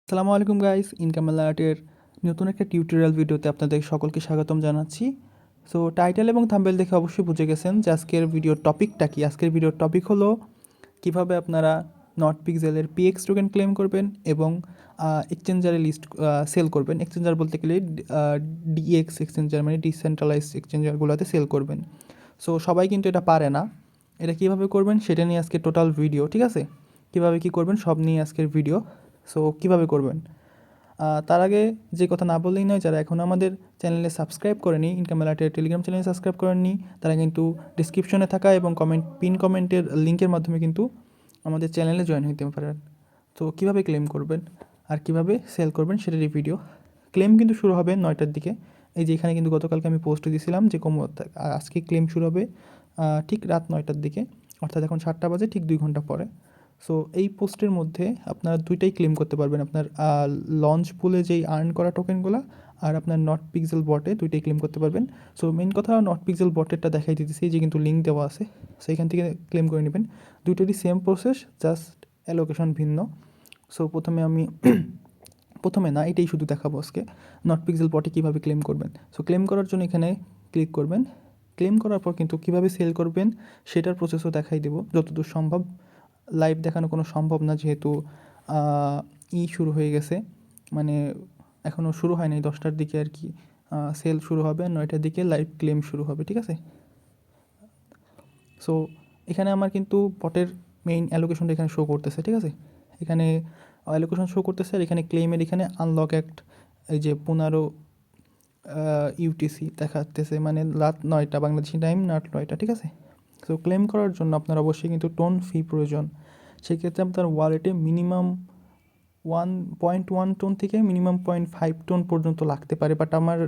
আসসালামু আলাইকুম guys, income অ্যালার্টের নতুন একটা টিউটোরিয়াল ভিডিওতে আপনাদের সকলকে স্বাগতম জানাচ্ছি। সো টাইটেল এবং থাম্বনেল দেখে অবশ্যই বুঝে গেছেন যে আজকের ভিডিওর টপিকটা কি। আজকের ভিডিওর টপিক হলো কিভাবে আপনারা নট পিক্সেলের পিএক্স টোকেন ক্লেম করবেন এবং এক্সচেঞ্জারে লিস্ট সেল করবেন। এক্সচেঞ্জার বলতে গেলে ডিএক্স এক্সচেঞ্জার মানে ডিসেন্ট্রালাইজড এক্সচেঞ্জারগুলোতে সেল করবেন। সো সবাই কিন্তু এটা পারে না। এটা কীভাবে করবেন সেটা নিয়ে আজকে টোটাল ভিডিও, ঠিক আছে? কীভাবে কী করবেন সব নিয়ে আজকের ভিডিও। সো কীভাবে করবেন তার আগে যে কথা না বললেই নয়, যারা এখনও আমাদের চ্যানেলে সাবস্ক্রাইব করেনি, ইনকাম অ্যালার্টের টেলিগ্রাম চ্যানেলে সাবস্ক্রাইব করেননি, তারা কিন্তু ডিসক্রিপশনে থাকা এবং পিন কমেন্টের লিঙ্কের মাধ্যমে কিন্তু আমাদের চ্যানেলে জয়েন হতে পারেন। তো কীভাবে ক্লেম করবেন আর কীভাবে সেল করবেন সেটারই ভিডিও। ক্লেম কিন্তু শুরু হবে 9টার দিকে। এই যে এখানে কিন্তু গতকালকে আমি পোস্ট দিয়েছিলাম যে আজকে ক্লেম শুরু হবে ঠিক রাত 9টার দিকে, অর্থাৎ এখন 7টা বাজে, ঠিক 2 ঘন্টা পরে। সো এই পোস্টের মধ্যে আপনারা দুইটাই ক্লেম করতে পারবেন, আপনার লঞ্চ পুলে যেই আর্ন করা টোকেনগুলো আর আপনার নট পিক্সেল বটে দুইটাই ক্লেম করতে পারবেন। সো মেন কথা নট পিক্সেল বটেরটা দেখাই দিতেছি, যে কিন্তু লিঙ্ক দেওয়া আছে, সেইখান থেকে ক্লেম করে নেবেন। দুইটারই সেম প্রসেস, জাস্ট অ্যালোকেশন ভিন্ন। সো প্রথমে না, এটাই শুধু দেখাবো আজকে নট পিক্সেল বটে কীভাবে ক্লেম করবেন। সো ক্লেম করার জন্য এখানে ক্লিক করবেন। ক্লেম করার পর কিন্তু কীভাবে সেল করবেন সেটার প্রসেসও দেখাই দেবো যতদূর সম্ভব। লাইভ দেখানো কোনো সম্ভব না, যেহেতু শুরু হয়ে গেছে, মানে এখনও শুরু হয়নি, 10টার দিকে আর কি সেল শুরু হবে, 9টার দিকে লাইভ ক্লেম শুরু হবে, ঠিক আছে? সো এখানে আমার কিন্তু বটের মেইন অ্যালোকেশনটা এখানে শো করতেছে, ঠিক আছে? এখানে অ্যালোকেশন শো করতেছে আর এখানে ক্লেমের এখানে আনলক অ্যাক্ট এই যে 15 ইউটিসি দেখাতেছে, মানে রাত 9টা বাংলাদেশি টাইম, রাত 9টা, ঠিক আছে? সো ক্লেম করার জন্য আপনার অবশ্যই কিন্তু টোন ফি প্রয়োজন। সেক্ষেত্রে আপনার ওয়ালেটে মিনিমাম 1.1 টোন থেকে মিনিমাম 0.5 টোন পর্যন্ত লাগতে পারে, বাট আমার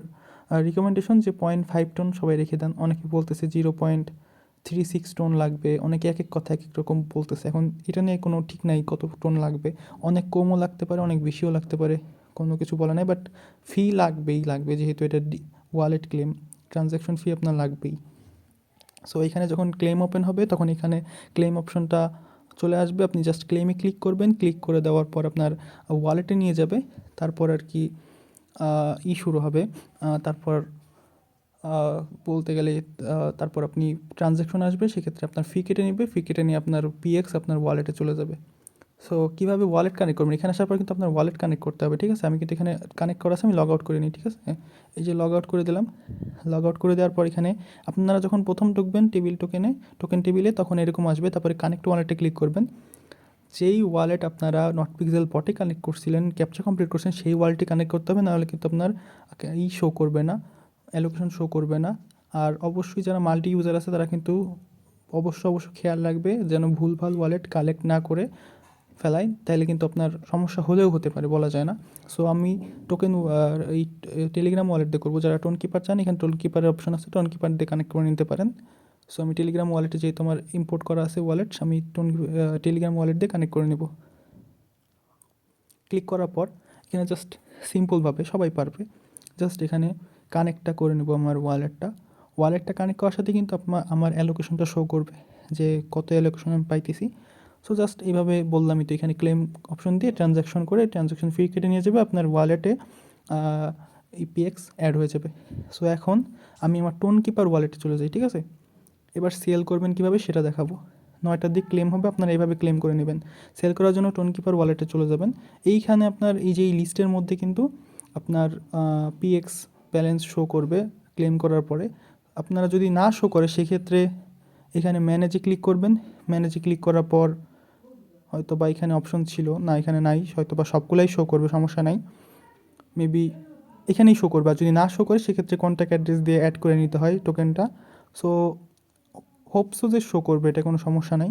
রিকমেন্ডেশন যে 0.5 টোন সবাই রেখে দেন। অনেকে বলতেছে 0.36 টোন লাগবে, অনেকে এক এক কথা এক এক রকম বলতেছে। এখন এটা নিয়ে কোনো ঠিক নাই কত টোন লাগবে, অনেক কমও লাগতে পারে, অনেক বেশিও লাগতে পারে, কোনো কিছু বলা নাই। বাট ফি লাগবে, যেহেতু এটা ওয়ালেট ক্লেম, ট্রানজ্যাকশন ফি আপনার লাগবেই। সো এখানে যখন ক্লেম ওপেন হবে তখন এখানে ক্লেম অপশনটা চলে আসবে, আপনি জাস্ট ক্লেমে ক্লিক করবেন। ক্লিক করে দেওয়ার পর আপনার ওয়ালেটে নিয়ে যাবে, তারপর আর কি শুরু হবে। তারপর বলতে গেলে তারপর আপনি ট্রানজ্যাকশন আসবে, সেক্ষেত্রে আপনার ফি কেটে নেবে, ফি কেটে নিয়ে আপনার পিএক্স আপনার ওয়ালেটে চলে যাবে। সো কীভাবে ওয়ালেট কানেক্ট করবেন, এখানে আসার পর কিন্তু আপনার ওয়ালেট কানেক্ট করতে হবে, ঠিক আছে? আমি কিন্তু এখানে কানেক্ট করা আছে, আমি লগ আউট করে নিই, ঠিক আছে? এই যে লগ আউট করে দিলাম। লগ আউট করে দেওয়ার পর এখানে আপনারা যখন প্রথম ঢুকবেন টোকেন টেবিলে, তখন এরকম আসবে। তারপরে কানেক্ট ওয়ালেটে ক্লিক করবেন। যেই ওয়ালেট আপনারা নট পিক্সেল বটে কানেক্ট করছিলেন, ক্যাপচা কমপ্লিট করছেন, সেই ওয়ালেটে কানেক্ট করতে হবে, নাহলে কিন্তু আপনার শো করবে না, অ্যালোকেশন শো করবে না। আর অবশ্যই যারা মাল্টি ইউজার আছে তারা কিন্তু অবশ্যই খেয়াল রাখবে যেন ভুলভাল ওয়ালেট কালেক্ট না করে ফেলায়, তাইলে কিন্তু আপনার সমস্যা হলেও হতে পারে, বলা যায় না। সো আমি টোকেন এই টেলিগ্রাম ওয়ালেট দিয়ে করবো। যারা টোন কিপার চান, এখানে টোন কিপারের অপশন আছে, টোন কিপার দিয়ে কানেক্ট করে নিতে পারেন। সো আমি টেলিগ্রাম ওয়ালেটে যেহেতু আমার ইম্পোর্ট করা আছে ওয়ালেট, আমি টেলিগ্রাম ওয়ালেট দিয়ে কানেক্ট করে নেব। ক্লিক করার পর এখানে জাস্ট সিম্পলভাবে সবাই পারবে, জাস্ট এখানে কানেক্টটা করে নেব আমার ওয়ালেটটা কানেক্ট করার সাথে কিন্তু আমার অ্যালোকেশনটা শো করবে যে কত অ্যালোকেশন আমি পাইতেছি। সো জাস্ট এইভাবে বললামই তো, এখানে ক্লেম অপশন দিয়ে ট্রানজ্যাকশন করে ট্রানজ্যাকশন ফি কেটে নিয়ে যাবে, আপনার ওয়ালেটে ইপিএক্স অ্যাড হয়ে যাবে। সো এখন আমি আমার টোন কিপার ওয়ালেটে চলে যাই, ঠিক আছে? এবার সেল করবেন কীভাবে সেটা দেখাবো। 9টার দিক ক্লেম হবে, আপনারা এইভাবে ক্লেম করে নেবেন। সেল করার জন্য টোন কিপার ওয়ালেটে চলে যাবেন। এইখানে আপনার এই যে এই লিস্টের মধ্যে কিন্তু আপনার পিএক্স ব্যালেন্স শো করবে ক্লেম করার পরে। আপনারা যদি না শো করে সেক্ষেত্রে এখানে ম্যানেজে ক্লিক করবেন। ম্যানেজে ক্লিক করার পর হয়তো বা এখানে অপশন ছিল না, এখানে নাই, হয়তো বা সবগুলাই শো করবে, সমস্যা নাই, মেবি এখানেই শো করবে। আর যদি না শো করে সেক্ষেত্রে কন্ট্যাক্ট অ্যাড্রেস দিয়ে অ্যাড করে নিতে হয় টোকেনটা। সো হোপসো যে শো করবে, এটা কোনো সমস্যা নাই।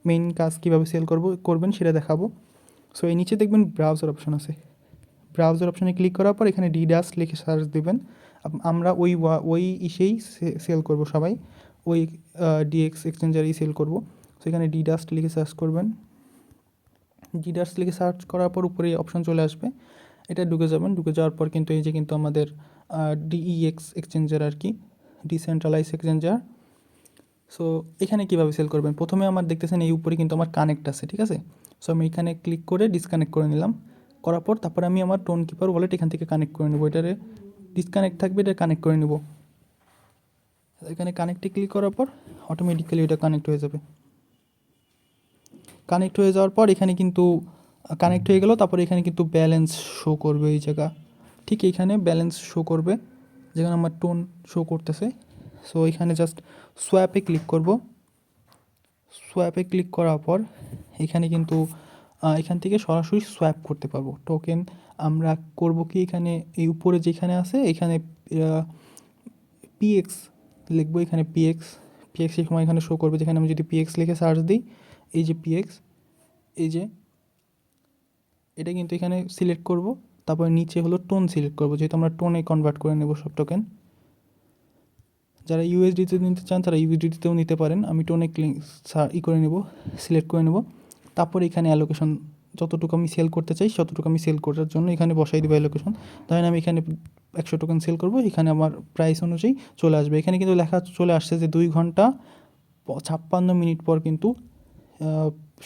মেইন কাজ কীভাবে সেল করবেন সেটা দেখাবো। সো এই নিচে দেখবেন ব্রাউজার অপশন আছে। ব্রাউজার অপশানে ক্লিক করার পর এখানে ডিডাস লিখে সার্চ দেবেন। আমরা ওই ইসেই সেল করব, সবাই ওই ডিএক্স এক্সচেঞ্জারেই সেল করব। সো এখানে ডিডাস্ট লিখে সার্চ করবেন। ডিডাস্ট লিখে সার্চ করার পর উপরে অপশন চলে আসবে, এটা ঢুকে যাবেন। ঢুকে যাওয়ার পর কিন্তু এই যে কিন্তু আমাদের ডিইএক্স এক্সচেঞ্জার আর কি, ডিসেন্ট্রালাইজ এক্সচেঞ্জার। সো এখানে কীভাবে সেল করবেন, প্রথমে আমার দেখতেছেন এই উপরে কিন্তু আমার কানেক্ট আছে, ঠিক আছে? সো আমি এখানে ক্লিক করে ডিসকানেক্ট করে নিলাম। করার পর তারপরে আমি আমার টোন কিপার ওয়ালেট এখান থেকে কানেক্ট করে নেবো। এটারে ডিসকানেক্ট থাকবে, এটা কানেক্ট করে নেব। এখানে কানেক্টে ক্লিক করার পর অটোমেটিক্যালি এটা কানেক্ট হয়ে যাবে। কানেক্ট হয়ে যাওয়ার পর এখানে কিন্তু কানেক্ট হয়ে গেল। তারপরে এখানে কিন্তু ব্যালেন্স শো করবে এই জায়গা, ঠিক এইখানে ব্যালেন্স শো করবে যেখানে আমার টোন শো করতেছে। সো এখানে জাস্ট সোয়াপে ক্লিক করব। সোয়াপে ক্লিক করার পর এখানে কিন্তু এখান থেকে সরাসরি সোয়াপ করতে পারবো টোকেন। আমরা করব কি, এখানে এই উপরে যেখানে আছে এখানে পিএক্স লিখবো। এখানে পিএক্স এই সময় এখানে শো করবে। যেখানে আমি যদি পিএক্স লিখে সার্চ দিই, এই যে পিএক্স, এই যে এটা কিন্তু এখানে সিলেক্ট করব। তারপরে নিচে হলো টোন সিলেক্ট করব, যেহেতু আমরা টোনে কনভার্ট করে নেব সব টোকেন। যারা ইউএসডিতে নিতে চান তারা ইউএসডিতেও নিতে পারেন। আমি টোনে করে নেব, সিলেক্ট করে নেব। তারপরে এখানে অ্যালোকেশন যতটুকু আমি সেল করতে চাই ততটুকু আমি সেল করার জন্য এখানে বসাই দেবো অ্যালোকেশন। ধরেন আমি এখানে 100 টোকেন সেল করব, এখানে আমার প্রাইস অনুযায়ী চলে আসবে। এখানে কিন্তু লেখা চলে আসছে যে 2 ঘন্টা 56 মিনিট পর কিন্তু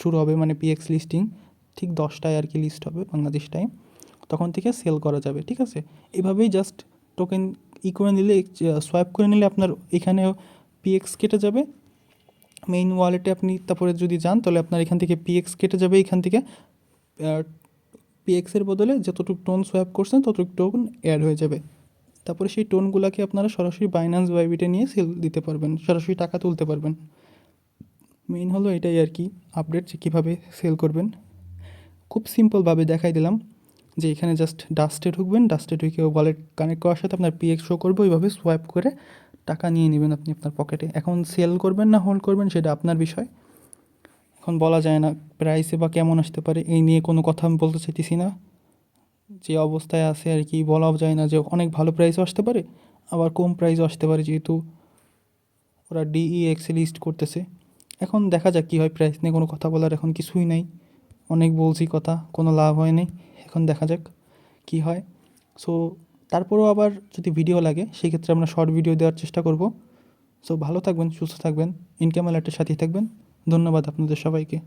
শুরু হবে, মানে পিএক্স লিস্টিং ঠিক 10টায় আর কি লিস্ট হবে বাংলাদেশ টাইম, তখন থেকে সেল করা যাবে। ঠিক আছে, এভাবেই জাস্ট টোকেন করে নিলে, সোয়াইপ করে নিলে আপনার এখানে পিএক্স কেটে যাবে মেইন ওয়ালেটে। আপনি তারপরে যদি যান তাহলে আপনার এখান থেকে পিএক্স কেটে যাবে। এখান থেকে পিএক্সের বদলে যতটুকু টোন সোয়াইপ করছেন ততটুকু টোন অ্যাড হয়ে যাবে। তারপরে সেই টোনগুলোকে আপনারা সরাসরি বাইন্যান্স বাইবিটে নিয়ে সেল দিতে পারবেন, সরাসরি টাকা তুলতে পারবেন। মেইন হলো এটাই আর কি আপডেট, যে কীভাবে সেল করবেন। খুব সিম্পলভাবে দেখাই দিলাম যে এখানে জাস্ট ডাস্টে ঢুকবেন, ডাস্টে ঢুকে ওয়ালেট কানেক্ট করার সাথে আপনার পিএক্স শো করবে, ওইভাবে সোয়াইপ করে টাকা নিয়ে নেবেন আপনি আপনার পকেটে। এখন সেল করবেন না হোল্ড করবেন সেটা আপনার বিষয়। এখন বলা যায় না প্রাইসে বা কেমন আসতে পারে, এই নিয়ে কোনো কথা আমি বলতে চাইতেছি না। যে অবস্থায় আছে আর কি, বলাও যায় না যে অনেক ভালো প্রাইসও আসতে পারে আবার কম প্রাইসও আসতে পারে, যেহেতু ওরা ডিইএক্সে লিস্ট করতেছে। এখন দেখা যাক কী হয়, প্রাইস নিয়ে কোনো কথা বলার এখন কিছুই নাই। অনেক বলছি কথা, কোনো লাভ হয় নাই। এখন দেখা যাক কী হয়। সো তারপরেও আবার যদি ভিডিও লাগে সেক্ষেত্রে আমরা শর্ট ভিডিও দেওয়ার চেষ্টা করব। সো ভালো থাকবেন, সুস্থ থাকবেন, ইনকাম অ্যালার্টের সাথেই থাকবেন। ধন্যবাদ আপনাদের সবাইকে।